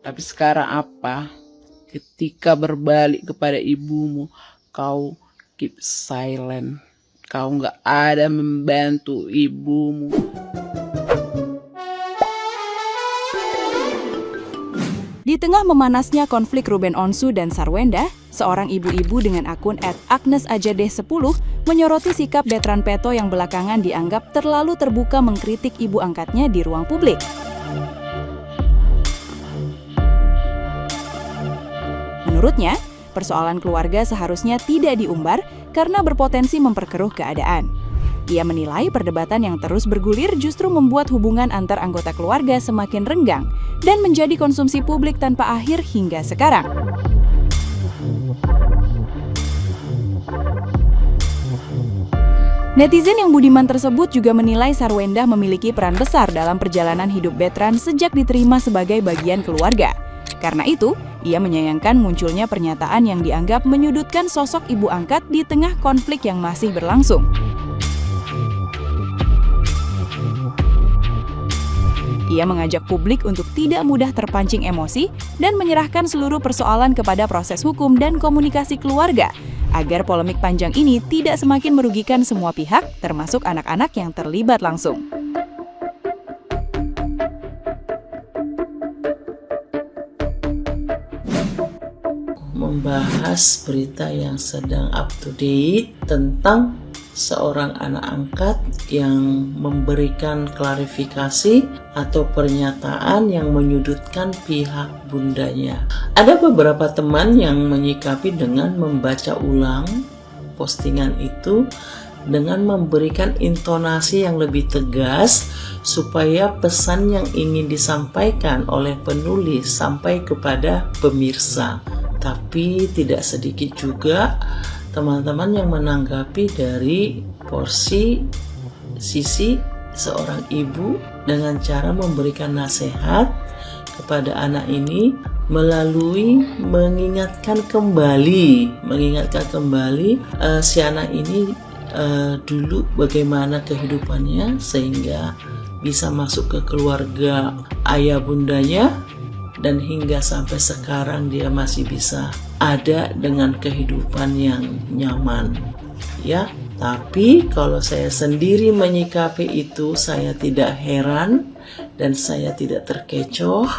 Tapi sekarang apa? Ketika berbalik kepada ibumu, kau keep silent. Kau nggak ada membantu ibumu. Di tengah memanasnya konflik Ruben Onsu dan Sarwenda, seorang ibu-ibu dengan akun @agnesajadeh10 menyoroti sikap Bertrand Peto yang belakangan dianggap terlalu terbuka mengkritik ibu angkatnya di ruang publik. Menurutnya, persoalan keluarga seharusnya tidak diumbar karena berpotensi memperkeruh keadaan. Ia menilai perdebatan yang terus bergulir justru membuat hubungan antar anggota keluarga semakin renggang dan menjadi konsumsi publik tanpa akhir hingga sekarang. Netizen yang budiman tersebut juga menilai Sarwenda memiliki peran besar dalam perjalanan hidup Bertrand sejak diterima sebagai bagian keluarga. Karena itu, ia menyayangkan munculnya pernyataan yang dianggap menyudutkan sosok ibu angkat di tengah konflik yang masih berlangsung. Ia mengajak publik untuk tidak mudah terpancing emosi dan menyerahkan seluruh persoalan kepada proses hukum dan komunikasi keluarga, agar polemik panjang ini tidak semakin merugikan semua pihak, termasuk anak-anak yang terlibat langsung. Membahas berita yang sedang up to date tentang seorang anak angkat yang memberikan klarifikasi atau pernyataan yang menyudutkan pihak bundanya. Ada beberapa teman yang menyikapi dengan membaca ulang postingan itu dengan memberikan intonasi yang lebih tegas supaya pesan yang ingin disampaikan oleh penulis sampai kepada pemirsa. Tapi tidak sedikit juga teman-teman yang menanggapi dari sisi seorang ibu dengan cara memberikan nasihat kepada anak ini melalui mengingatkan kembali si anak ini dulu bagaimana kehidupannya sehingga bisa masuk ke keluarga ayah bundanya dan hingga sampai sekarang dia masih bisa ada dengan kehidupan yang nyaman, ya. Tapi kalau saya sendiri menyikapi itu, saya tidak heran dan saya tidak terkecoh,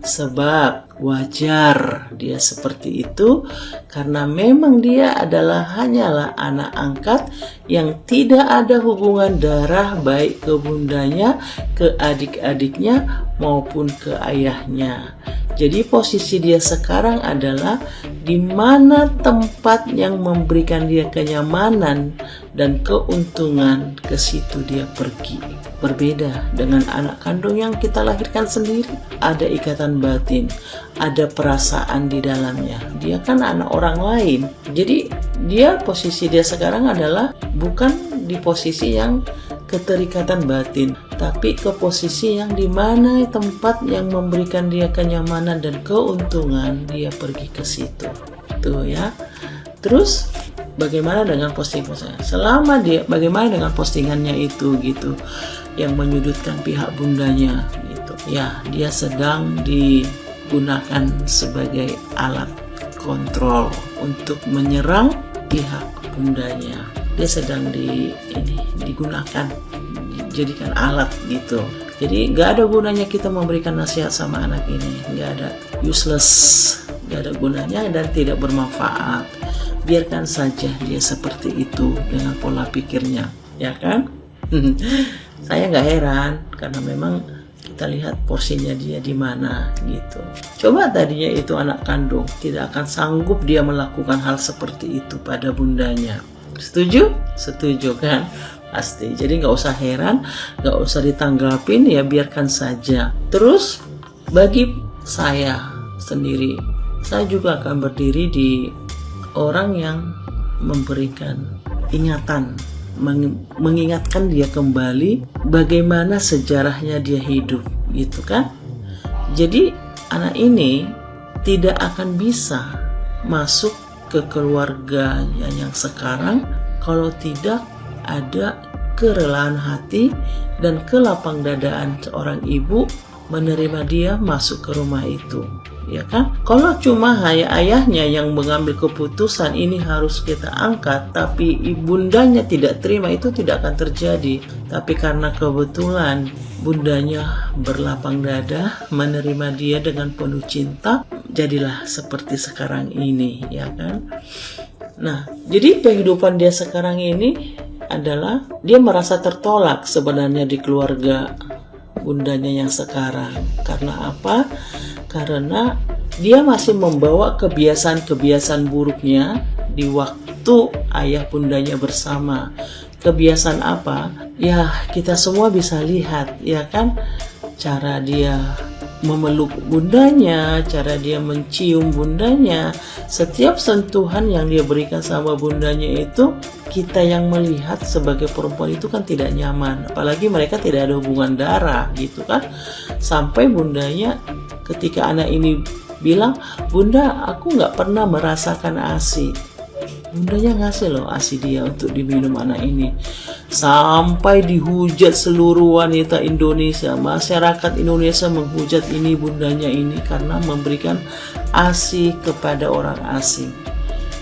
sebab wajar dia seperti itu karena memang dia hanyalah anak angkat yang tidak ada hubungan darah baik ke bundanya, ke adik-adiknya maupun ke ayahnya. Jadi posisi dia sekarang adalah di mana tempat yang memberikan dia kenyamanan dan keuntungan, ke situ dia pergi. Berbeda dengan anak kandung yang kita lahirkan sendiri, ada ikatan batin, ada perasaan di dalamnya. Dia kan anak orang lain. Jadi posisi dia sekarang adalah bukan di posisi yang keterikatan batin, tapi ke posisi yang dimana tempat yang memberikan dia kenyamanan dan keuntungan, dia pergi ke situ. Tuh ya. Terus bagaimana dengan postingannya? Bagaimana dengan postingannya itu gitu, yang menyudutkan pihak bundanya gitu. Ya, dia sedang digunakan sebagai alat kontrol untuk menyerang pihak bundanya. Dia sedang digunakan, dijadikan alat gitu. Jadi nggak ada gunanya kita memberikan nasihat sama anak ini, nggak ada, useless, nggak ada gunanya dan tidak bermanfaat. Biarkan saja dia seperti itu dengan pola pikirnya, ya kan? Saya nggak heran karena memang kita lihat porsinya dia di mana gitu. Coba tadinya itu anak kandung, tidak akan sanggup dia melakukan hal seperti itu pada bundanya. Setuju? Setuju kan? Pasti. Jadi nggak usah heran, nggak usah ditanggapin, ya biarkan saja. Terus bagi saya sendiri, saya juga akan berdiri di orang yang memberikan ingatan, mengingatkan dia kembali bagaimana sejarahnya dia hidup, gitu kan? Jadi anak ini tidak akan bisa masuk ke keluarganya yang sekarang kalau tidak ada kerelaan hati dan kelapang dadaan seorang ibu menerima dia masuk ke rumah itu, ya kan? Kalau cuma ayahnya yang mengambil keputusan ini harus kita angkat, tapi ibundanya tidak terima, itu tidak akan terjadi. Tapi karena kebetulan bundanya berlapang dada menerima dia dengan penuh cinta, jadilah seperti sekarang ini, ya kan? Nah, jadi kehidupan dia sekarang ini adalah dia merasa tertolak sebenarnya di keluarga bundanya yang sekarang. Karena apa? Karena dia masih membawa kebiasaan-kebiasaan buruknya di waktu ayah bundanya bersama. Kebiasaan apa? Ya, kita semua bisa lihat, ya kan? Cara dia memeluk bundanya, cara dia mencium bundanya, setiap sentuhan yang dia berikan sama bundanya itu, kita yang melihat sebagai perempuan itu kan tidak nyaman. Apalagi mereka tidak ada hubungan darah gitu kan. Sampai bundanya ketika anak ini bilang, "Bunda, aku nggak pernah merasakan ASI." Bundanya ngasih loh ASI dia untuk diminum anak ini. Sampai dihujat seluruh wanita Indonesia, masyarakat Indonesia menghujat ini bundanya ini karena memberikan ASI kepada orang asing,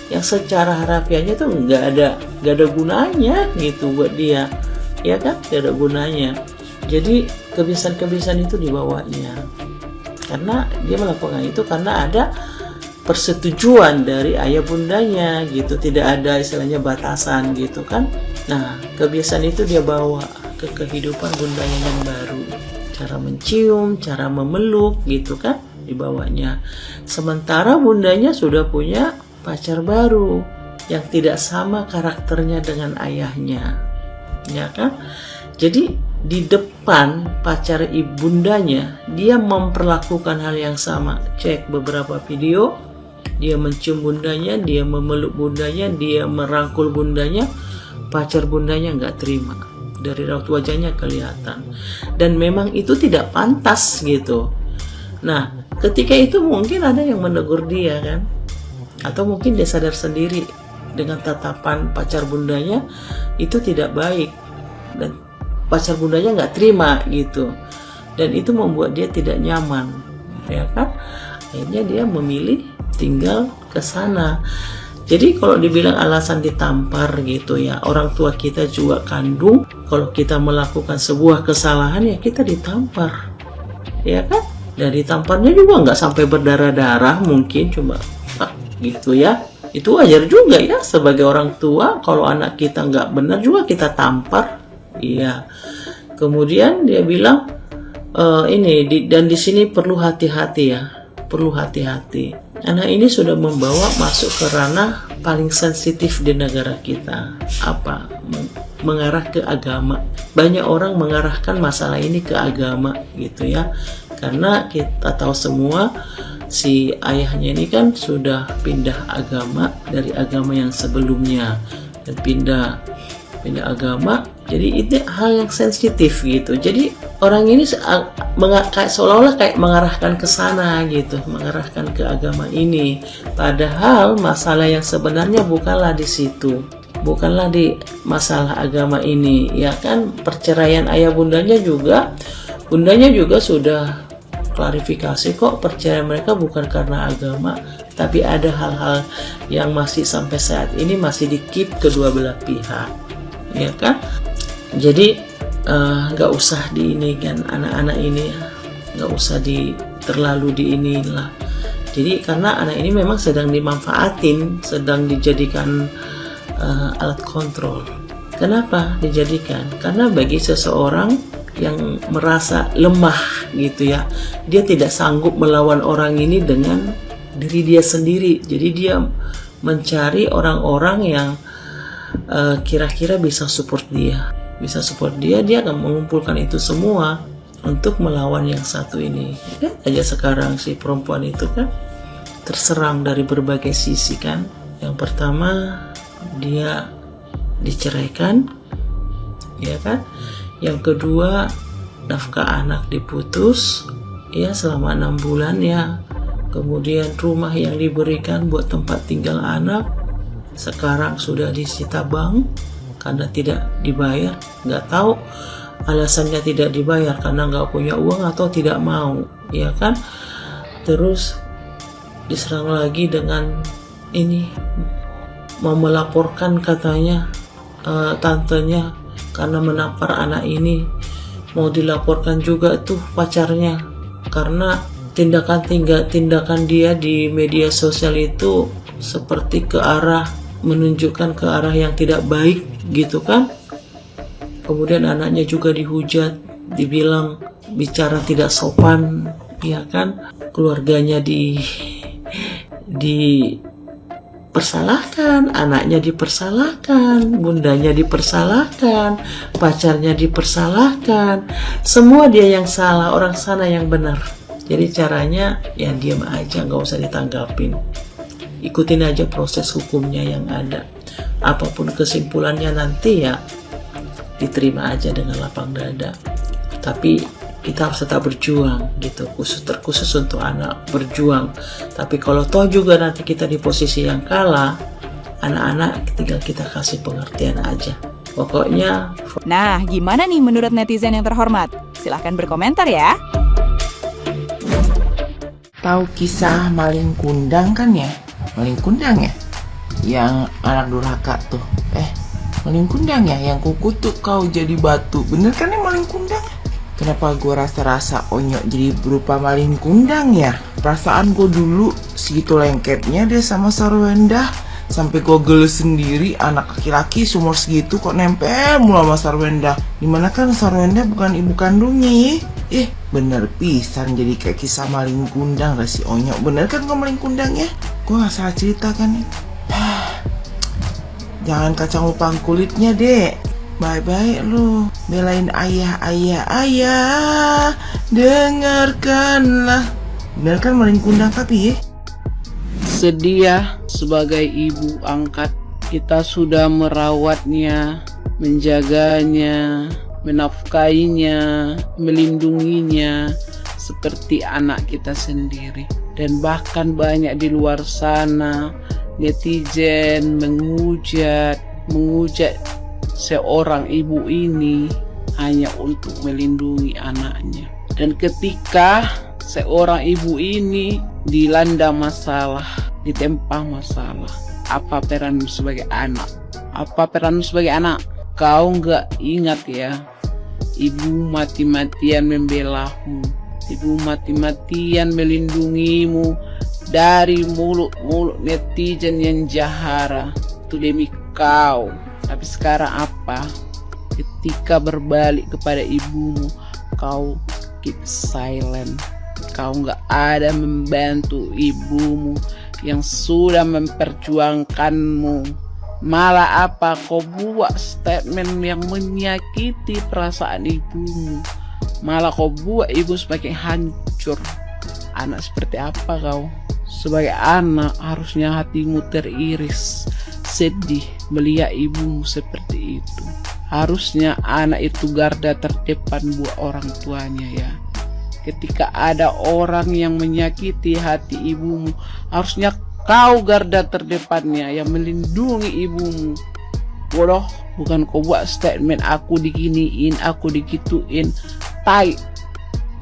yang secara harafiahnya tuh nggak ada gunanya gitu buat dia, ya kan? Nggak ada gunanya. Jadi kebiasaan-kebiasaan itu dibawanya karena dia melakukan itu karena ada persetujuan dari ayah bundanya gitu, tidak ada istilahnya batasan gitu kan. Nah, kebiasaan itu dia bawa ke kehidupan bundanya yang baru, cara mencium, cara memeluk gitu kan dibawanya. Sementara bundanya sudah punya pacar baru yang tidak sama karakternya dengan ayahnya, ya kan? Jadi di depan pacar ibundanya dia memperlakukan hal yang sama. Cek beberapa video, dia mencium bundanya, dia memeluk bundanya, dia merangkul bundanya. Pacar bundanya nggak terima, dari raut wajahnya kelihatan, dan memang itu tidak pantas gitu. Nah, ketika itu mungkin ada yang menegur dia kan, atau mungkin dia sadar sendiri dengan tatapan pacar bundanya itu tidak baik, dan pacar bundanya nggak terima gitu, dan itu membuat dia tidak nyaman, ya kan? Akhirnya dia memilih tinggal ke sana. Jadi kalau dibilang alasan ditampar gitu ya, orang tua kita juga kandung, kalau kita melakukan sebuah kesalahan ya kita ditampar, ya kan? Dan ditamparnya juga nggak sampai berdarah-darah, mungkin cuma gitu ya. Itu wajar juga ya sebagai orang tua, kalau anak kita nggak benar juga kita tampar, iya. Kemudian dia bilang dan di sini perlu hati-hati ya, perlu hati-hati. Anak ini sudah membawa masuk ke ranah paling sensitif di negara kita. Apa? Mengarah ke agama. Banyak orang mengarahkan masalah ini ke agama gitu ya. Karena kita tahu semua si ayahnya ini kan sudah pindah agama dari agama yang sebelumnya, dan pindah agama. Jadi itu hal yang sensitif gitu. Jadi orang ini seolah-olah kayak mengarahkan ke sana gitu, mengarahkan ke agama ini. Padahal masalah yang sebenarnya bukanlah di situ, bukanlah di masalah agama ini, ya kan? Perceraian ayah bundanya juga sudah klarifikasi kok, perceraian mereka bukan karena agama, tapi ada hal-hal yang masih sampai saat ini masih di-keep kedua belah pihak, ya kan? Jadi nggak usah diinikan anak-anak ini, nggak usah terlalu diinilah. Jadi karena anak ini memang sedang dimanfaatin, sedang dijadikan alat kontrol. Kenapa dijadikan? Karena bagi seseorang yang merasa lemah gitu ya, dia tidak sanggup melawan orang ini dengan diri dia sendiri. Jadi dia mencari orang-orang yang kira-kira bisa support dia. Dia akan mengumpulkan itu semua untuk melawan yang satu ini. Lihat aja sekarang si perempuan itu kan terserang dari berbagai sisi kan. Yang pertama dia diceraikan, ya kan? Yang kedua nafkah anak diputus ya selama 6 bulan ya. Kemudian rumah yang diberikan buat tempat tinggal anak sekarang sudah disita bank karena tidak dibayar. Nggak tahu alasannya tidak dibayar karena nggak punya uang atau tidak mau, ya kan? Terus diserang lagi dengan ini, mau melaporkan katanya tantenya karena menampar anak ini, mau dilaporkan juga tuh pacarnya karena tindakan dia di media sosial itu seperti menunjukkan ke arah yang tidak baik gitu kan. Kemudian anaknya juga dihujat, dibilang bicara tidak sopan, ya kan? Keluarganya dipersalahkan, anaknya dipersalahkan, bundanya dipersalahkan, pacarnya dipersalahkan. Semua dia yang salah, orang sana yang benar. Jadi caranya ya diam aja, nggak usah ditanggapin. Ikutin aja proses hukumnya yang ada. Apapun kesimpulannya nanti ya diterima aja dengan lapang dada. Tapi kita harus tetap berjuang gitu, terkhusus untuk anak berjuang. Tapi kalau toh juga nanti kita di posisi yang kalah, anak-anak tinggal kita kasih pengertian aja. Pokoknya. Nah, gimana nih menurut netizen yang terhormat? Silahkan berkomentar ya. Tahu kisah maling kundang kan ya? Maling kundang ya? Yang anak durhaka tuh. Maling kundang ya? Yang kukutuk kau jadi batu. Bener kan ya maling kundang? Kenapa gue rasa-rasa Onyok jadi berupa maling kundang ya? Perasaan gue dulu segitu lengketnya dia sama Sarwenda. Sampai gue geles sendiri, anak laki-laki seumur segitu kok nempel mulu sama Sarwenda. Dimana kan Sarwenda bukan ibu kandungnya ya? Bener pisan jadi kayak kisah maling kundang lah si Onyok. Bener kan gue maling kundang ya? Gue gak salah cerita kan ya? Jangan kacang lupang kulitnya dek. Baik-baik lu belain ayah, dengarkanlah. Bener kan maling kundang tapi ya? Sedia sebagai ibu angkat, kita sudah merawatnya, menjaganya, menafkainya, melindunginya seperti anak kita sendiri. Dan bahkan banyak di luar sana netizen menghujat seorang ibu ini hanya untuk melindungi anaknya. Dan ketika seorang ibu ini dilanda masalah, ditempa masalah, apa peranmu sebagai anak? Apa peranmu sebagai anak? Kau nggak ingat ya? Ibu mati-matian membelamu, ibu mati-matian melindungimu dari mulut-mulut netizen yang jahara. Itu demi kau. Tapi sekarang apa? Ketika berbalik kepada ibumu, kau keep silent. Kau nggak ada membantu ibumu yang sudah memperjuangkanmu. Malah apa? Kau buat statement yang menyakiti perasaan ibumu. Malah kau buat ibu semakin hancur. Anak seperti apa kau? Sebagai anak harusnya hatimu teriris, sedih melihat ibumu seperti itu. Harusnya anak itu garda terdepan buat orang tuanya ya. Ketika ada orang yang menyakiti hati ibumu, harusnya kau garda terdepannya yang melindungi ibumu. Bodoh, bukan kau buat statement aku diginiin, aku digituin. Tai.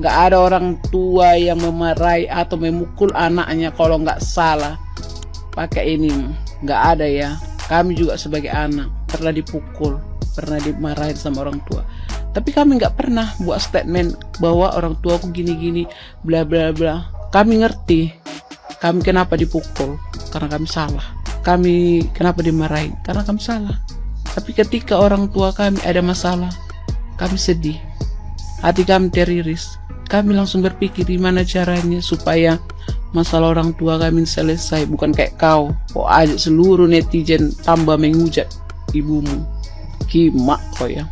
Gak ada orang tua yang memarahi atau memukul anaknya kalau gak salah. Pakai ini, gak ada ya. Kami juga sebagai anak pernah dipukul, pernah dimarahin sama orang tua. Tapi kami gak pernah buat statement bahwa orang tua aku gini-gini, bla bla bla. Kami ngerti, kami kenapa dipukul, karena kami salah. Kami kenapa dimarahin, karena kami salah. Tapi ketika orang tua kami ada masalah, kami sedih, hati kami teriris. Kami langsung berpikir gimana caranya supaya masalah orang tua kami selesai. Bukan kayak kau ajak seluruh netizen tambah menghujat ibumu. Kimak kau ya.